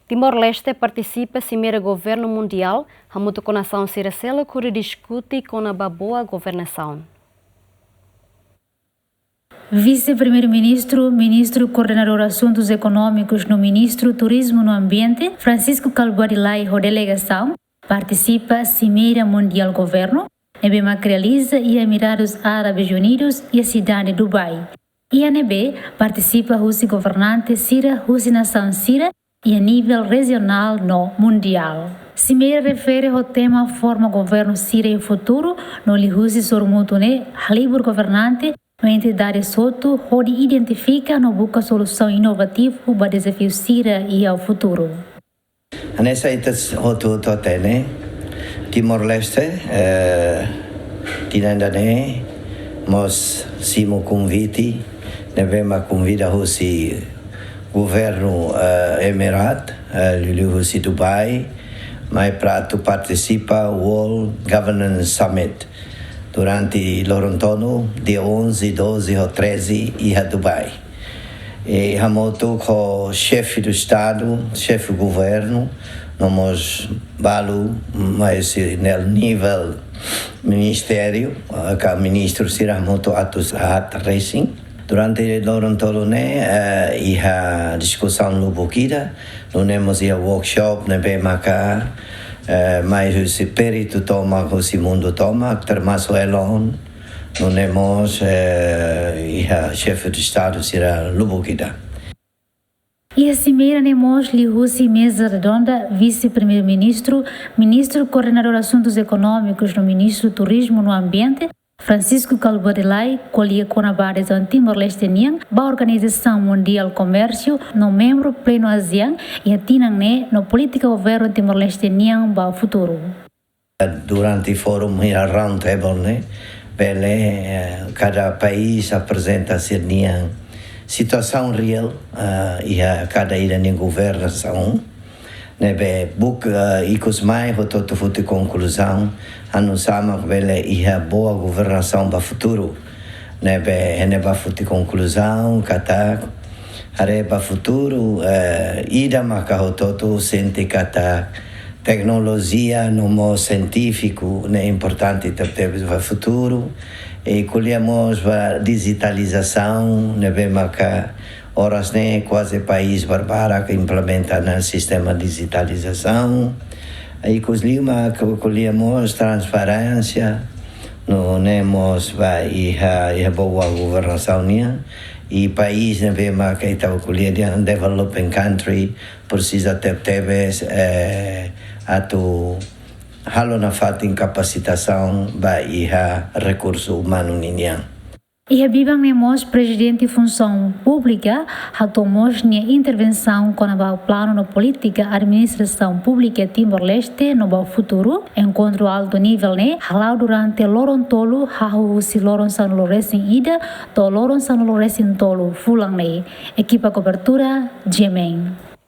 Timor-Leste participa em cimeira governo mundial, a muita nação Siracela que discute com a boa governação. Vice-Primeiro-Ministro, Ministro Coordenador Assuntos Econômicos no Ministro Turismo no Ambiente, Francisco Calbuarilai, a delegação, participa Cimeira Mundial Governo, NB materializa e Emirados Árabes Unidos e a cidade de Dubai. E a NB participa o governante Sira, a nação Sira e a nível regional no mundial. Cimeira refere ao tema forma governo Sira e futuro, no lihusi sormutune, halibur governante, a entidade Soto, onde identifica no busca solução inovativa para o desafio Sira e ao futuro. Nessa hotu totene Timor-Leste tinandane mos simo convite nevema convida hosi governo Emirat hosi Dubai mai prato participa World Governance Summit durante Lorontono dia 11, 12 ou 13 e a Dubai. E hamoto com o chefe do Estado, chefe do governo, nós balu mas no nível ministério, que o ministro será muito atos racing. Durante Lorontono e a discussão no Bukida, nós temos a workshop na BMK, mas o perito toma, o mundo toma, termaso elon, nós temos a chefe do Estado será Lubukida. E a cimeira nemos lihusi mesa redonda, vice-primeiro-ministro, ministro coordenador assuntos econômicos no Ministro Turismo no Ambiente, Francisco Calbuarilai, colia Conabares Timor-Leste Niang, ba Organização Mundial Comércio, no membro pleno ASEAN e a Tinang no política governo Timor-Leste Niang ba futuro. Durante o fórum e a round table, cada país apresenta a ser Niang situação real e a cada ida em governação. Nebe book ikos mai hototo futi conclusão anusama vele ia boa governação para futuro. Nebe futi conclusão kata areba futuro ida maka hototo sente kata tecnologia no mo científico é importante para futuro e colhemos a digitalização nebe maka horas quase país barbara que implementa no sistema de digitalização aí colhemos transparência não temos a boa governação e país nebe maka está colhendo developing country precisa ter atu halo na fatin capacitação a recurso humano ninha. E a Bibang nemos presidente de função pública, tomamos a intervenção com o plano na política administração pública Timor-Leste no futuro, encontro alto nível halau durante Lorontolo, si Loron San Loresin ida, to Loron San Loresin tolo fulang equipa cobertura Gemen.